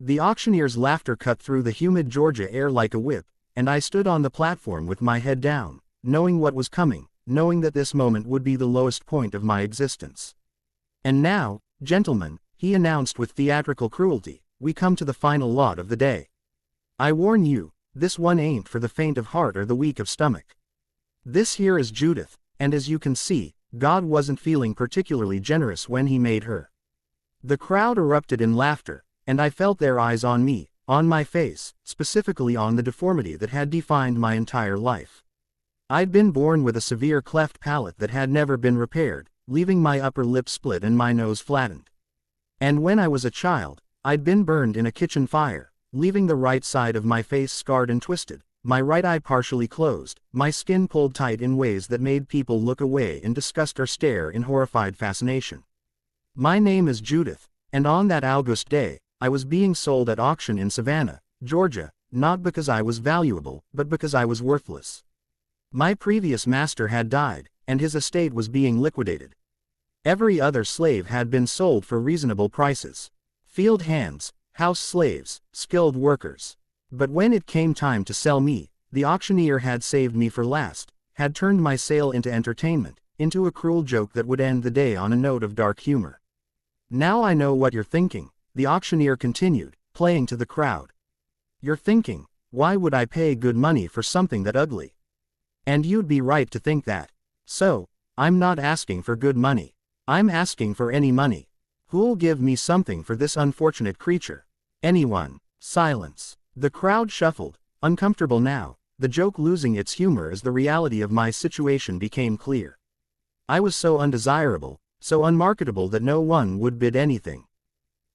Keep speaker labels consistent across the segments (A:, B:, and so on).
A: The auctioneer's laughter cut through the humid Georgia air like a whip, and I stood on the platform with my head down, knowing what was coming, knowing that this moment would be the lowest point of my existence. And now, gentlemen, he announced with theatrical cruelty, we come to the final lot of the day. I warn you, this one ain't for the faint of heart or the weak of stomach. This here is Judith, and as you can see, God wasn't feeling particularly generous when he made her. The crowd erupted in laughter, and I felt their eyes on me, on my face, specifically on the deformity that had defined my entire life. I'd been born with a severe cleft palate that had never been repaired, leaving my upper lip split and my nose flattened. And when I was a child, I'd been burned in a kitchen fire, leaving the right side of my face scarred and twisted, my right eye partially closed, my skin pulled tight in ways that made people look away in disgust or stare in horrified fascination. My name is Judith, and on that August day, I was being sold at auction in Savannah, Georgia, not because I was valuable, but because I was worthless. My previous master had died, and his estate was being liquidated. Every other slave had been sold for reasonable prices. Field hands, house slaves, skilled workers. But when it came time to sell me, the auctioneer had saved me for last, had turned my sale into entertainment, into a cruel joke that would end the day on a note of dark humor. Now I know what you're thinking, the auctioneer continued, playing to the crowd. You're thinking, why would I pay good money for something that ugly? And you'd be right to think that. So, I'm not asking for good money. I'm asking for any money. Who'll give me something for this unfortunate creature? Anyone. Silence. The crowd shuffled, uncomfortable now, the joke losing its humor as the reality of my situation became clear. I was so undesirable, so unmarketable that no one would bid anything.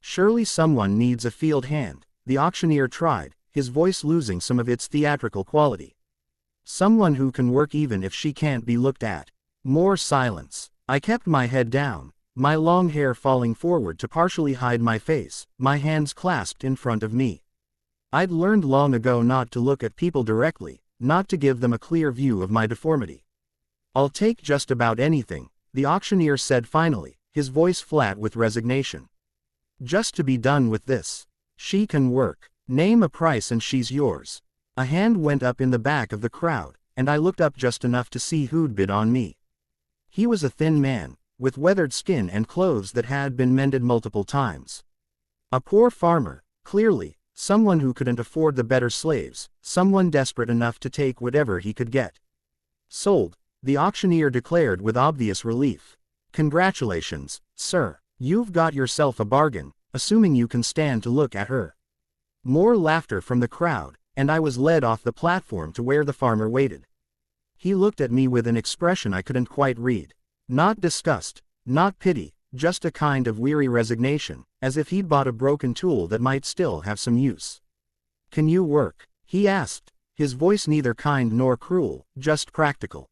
A: Surely someone needs a field hand, the auctioneer tried, his voice losing some of its theatrical quality. Someone who can work even if she can't be looked at. More silence. I kept my head down, my long hair falling forward to partially hide my face, my hands clasped in front of me. I'd learned long ago not to look at people directly, not to give them a clear view of my deformity. I'll take just about anything, the auctioneer said finally, his voice flat with resignation. Just to be done with this. She can work. Name a price and she's yours. A hand went up in the back of the crowd, and I looked up just enough to see who'd bid on me. He was a thin man, with weathered skin and clothes that had been mended multiple times. A poor farmer, clearly, someone who couldn't afford the better slaves, someone desperate enough to take whatever he could get. Sold, the auctioneer declared with obvious relief. Congratulations, sir, you've got yourself a bargain, assuming you can stand to look at her. More laughter from the crowd, and I was led off the platform to where the farmer waited. He looked at me with an expression I couldn't quite read. Not disgust, not pity, just a kind of weary resignation, as if he'd bought a broken tool that might still have some use. Can you work? He asked, his voice neither kind nor cruel, just practical.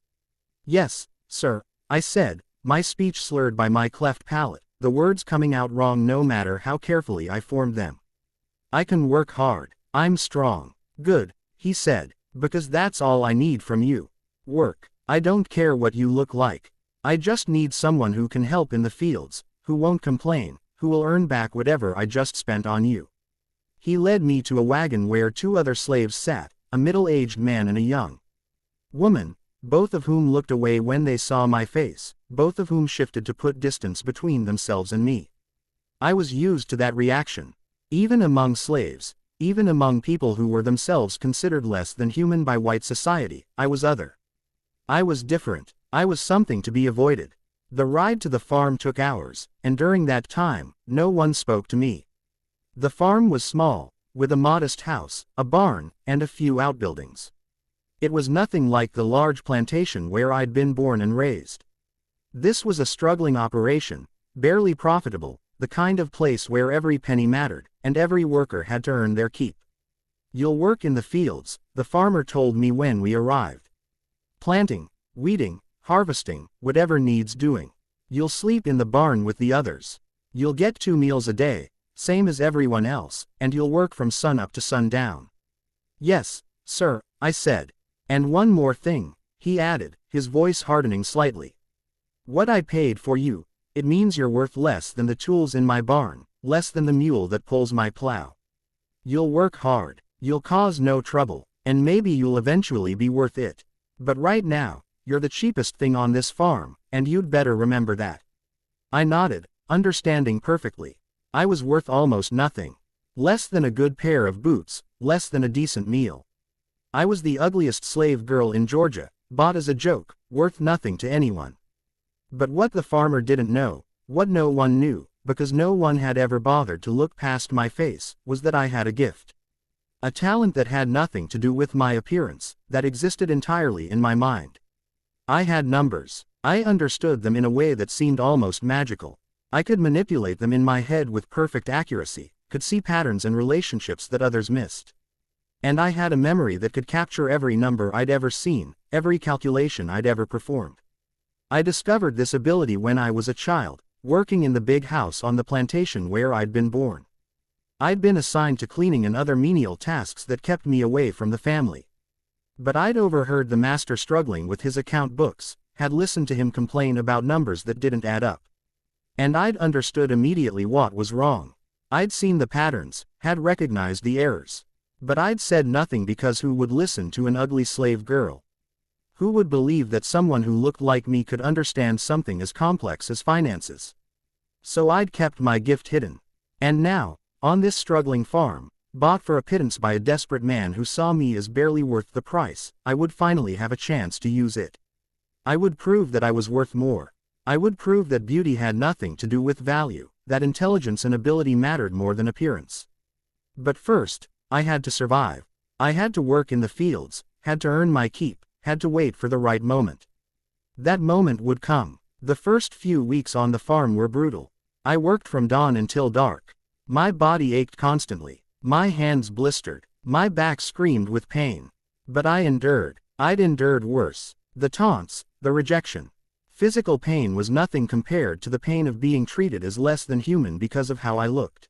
A: Yes, sir, I said, my speech slurred by my cleft palate, the words coming out wrong no matter how carefully I formed them. I can work hard, I'm strong. Good, he said, because that's all I need from you. Work. I don't care what you look like. I just need someone who can help in the fields, who won't complain, who will earn back whatever I just spent on you. He led me to a wagon where two other slaves sat, a middle-aged man and a young woman, both of whom looked away when they saw my face, both of whom shifted to put distance between themselves and me. I was used to that reaction. Even among slaves, even among people who were themselves considered less than human by white society, I was other. I was different. I was something to be avoided. The ride to the farm took hours, and during that time, no one spoke to me. The farm was small, with a modest house, a barn, and a few outbuildings. It was nothing like the large plantation where I'd been born and raised. This was a struggling operation, barely profitable, the kind of place where every penny mattered, and every worker had to earn their keep. You'll work in the fields, the farmer told me when we arrived. Planting, weeding, harvesting, whatever needs doing. You'll sleep in the barn with the others. You'll get 2 meals a day, same as everyone else, and you'll work from sun up to sundown. Yes, sir, I said. And one more thing, he added, his voice hardening slightly. What I paid for you, it means you're worth less than the tools in my barn, less than the mule that pulls my plow. You'll work hard, you'll cause no trouble, and maybe you'll eventually be worth it. But right now, you're the cheapest thing on this farm, and you'd better remember that." I nodded, understanding perfectly. I was worth almost nothing. Less than a good pair of boots, less than a decent meal. I was the ugliest slave girl in Georgia, bought as a joke, worth nothing to anyone. But what the farmer didn't know, what no one knew, because no one had ever bothered to look past my face, was that I had a gift. A talent that had nothing to do with my appearance, that existed entirely in my mind. I had numbers. I understood them in a way that seemed almost magical. I could manipulate them in my head with perfect accuracy, could see patterns and relationships that others missed. And I had a memory that could capture every number I'd ever seen, every calculation I'd ever performed. I discovered this ability when I was a child, working in the big house on the plantation where I'd been born. I'd been assigned to cleaning and other menial tasks that kept me away from the family. But I'd overheard the master struggling with his account books, had listened to him complain about numbers that didn't add up. And I'd understood immediately what was wrong. I'd seen the patterns, had recognized the errors. But I'd said nothing because who would listen to an ugly slave girl? Who would believe that someone who looked like me could understand something as complex as finances? So I'd kept my gift hidden. And now, on this struggling farm, bought for a pittance by a desperate man who saw me as barely worth the price, I would finally have a chance to use it. I would prove that I was worth more. I would prove that beauty had nothing to do with value, that intelligence and ability mattered more than appearance. But first, I had to survive. I had to work in the fields, had to earn my keep, had to wait for the right moment. That moment would come. The first few weeks on the farm were brutal. I worked from dawn until dark. My body ached constantly. My hands blistered. My back screamed with pain. But I endured. I'd endured worse. The taunts, the rejection. Physical pain was nothing compared to the pain of being treated as less than human because of how I looked.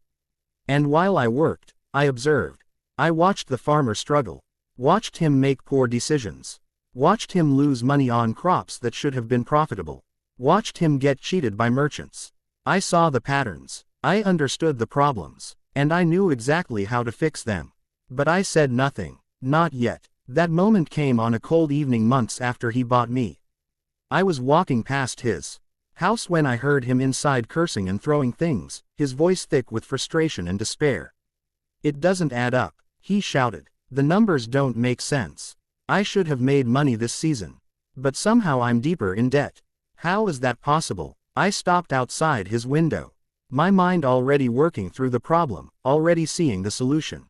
A: And while I worked, I observed. I watched the farmer struggle. Watched him make poor decisions. Watched him lose money on crops that should have been profitable. Watched him get cheated by merchants. I saw the patterns. I understood the problems. And I knew exactly how to fix them. But I said nothing. Not yet. That moment came on a cold evening months after he bought me. I was walking past his house when I heard him inside cursing and throwing things, his voice thick with frustration and despair. "It doesn't add up," he shouted. "The numbers don't make sense. I should have made money this season. But somehow I'm deeper in debt. How is that possible?" I stopped outside his window. My mind already working through the problem, already seeing the solution.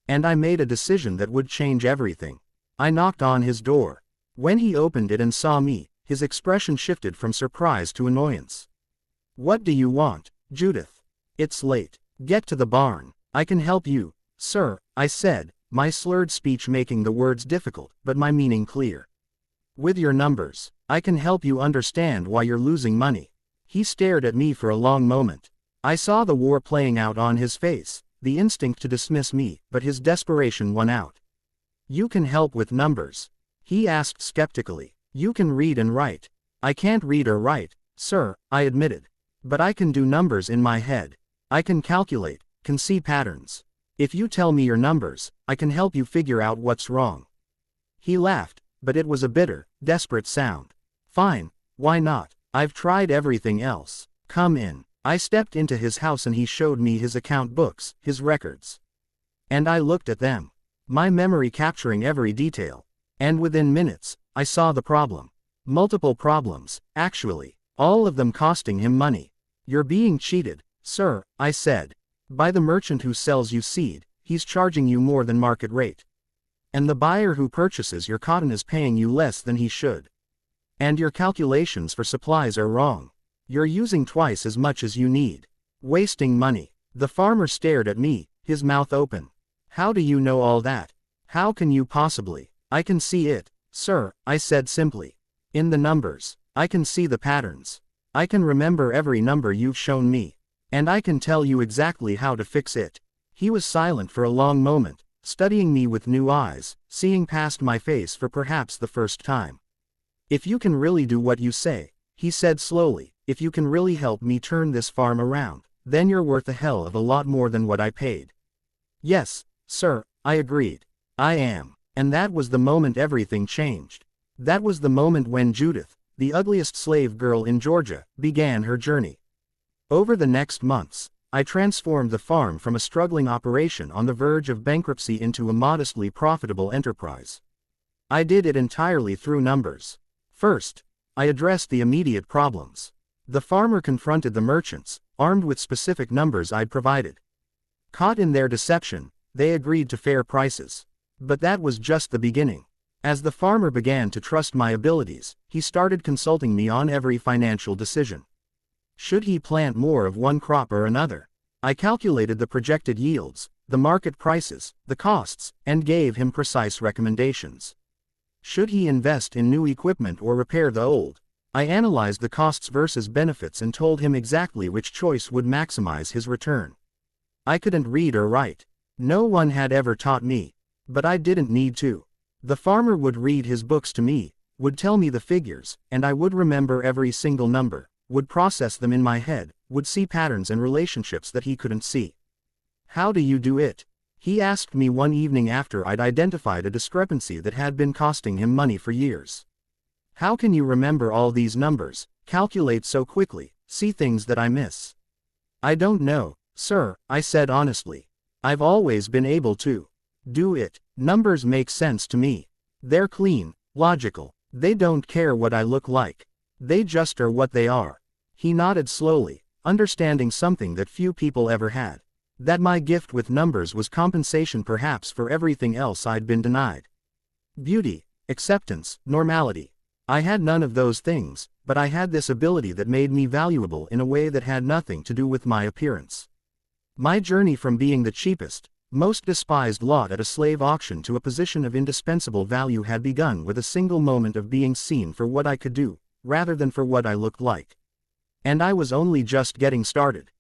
A: And I made a decision that would change everything. I knocked on his door. When he opened it and saw me, his expression shifted from surprise to annoyance. "What do you want, Judith? It's late. Get to the barn. I can help you, sir," I said, my slurred speech making the words difficult, but my meaning clear. "With your numbers. I can help you understand why you're losing money." He stared at me for a long moment. I saw the war playing out on his face, the instinct to dismiss me, but his desperation won out. "You can help with numbers?" he asked skeptically. "You can read and write." "I can't read or write, sir," I admitted. "But I can do numbers in my head. I can calculate, can see patterns. If you tell me your numbers, I can help you figure out what's wrong." He laughed, but it was a bitter, desperate sound. "Fine, why not? I've tried everything else. Come in." I stepped into his house and he showed me his account books, his records. And I looked at them. My memory capturing every detail. And within minutes, I saw the problem. Multiple problems, actually. All of them costing him money. "You're being cheated, sir," I said. "By the merchant who sells you seed, he's charging you more than market rate. And the buyer who purchases your cotton is paying you less than he should. And your calculations for supplies are wrong. You're using twice as much as you need. Wasting money." The farmer stared at me, his mouth open. "How do you know all that? How can you possibly?" "I can see it, sir," I said simply. "In the numbers. I can see the patterns. I can remember every number you've shown me. And I can tell you exactly how to fix it." He was silent for a long moment, studying me with new eyes, seeing past my face for perhaps the first time. "If you can really do what you say," he said slowly, "if you can really help me turn this farm around, then you're worth a hell of a lot more than what I paid." Yes, sir, I agreed. I am. And that was the moment everything changed. That was the moment when Judith, the ugliest slave girl in Georgia, began her journey. Over the next months, I transformed the farm from a struggling operation on the verge of bankruptcy into a modestly profitable enterprise. I did it entirely through numbers. First, I addressed the immediate problems. The farmer confronted the merchants, armed with specific numbers I'd provided. Caught in their deception, they agreed to fair prices. But that was just the beginning. As the farmer began to trust my abilities, he started consulting me on every financial decision. Should he plant more of one crop or another? I calculated the projected yields, the market prices, the costs, and gave him precise recommendations. Should he invest in new equipment or repair the old? I analyzed the costs versus benefits and told him exactly which choice would maximize his return. I couldn't read or write. No one had ever taught me. But I didn't need to. The farmer would read his books to me, would tell me the figures, and I would remember every single number, would process them in my head, would see patterns and relationships that he couldn't see. "How do you do it?" he asked me one evening after I'd identified a discrepancy that had been costing him money for years. "How can you remember all these numbers, calculate so quickly, see things that I miss?" "I don't know, sir," I said honestly. "I've always been able to do it. Numbers make sense to me. They're clean, logical. They don't care what I look like. They just are what they are." He nodded slowly, understanding something that few people ever had. That my gift with numbers was compensation perhaps for everything else I'd been denied. Beauty, acceptance, normality. I had none of those things, but I had this ability that made me valuable in a way that had nothing to do with my appearance. My journey from being the cheapest, most despised lot at a slave auction to a position of indispensable value had begun with a single moment of being seen for what I could do, rather than for what I looked like. And I was only just getting started.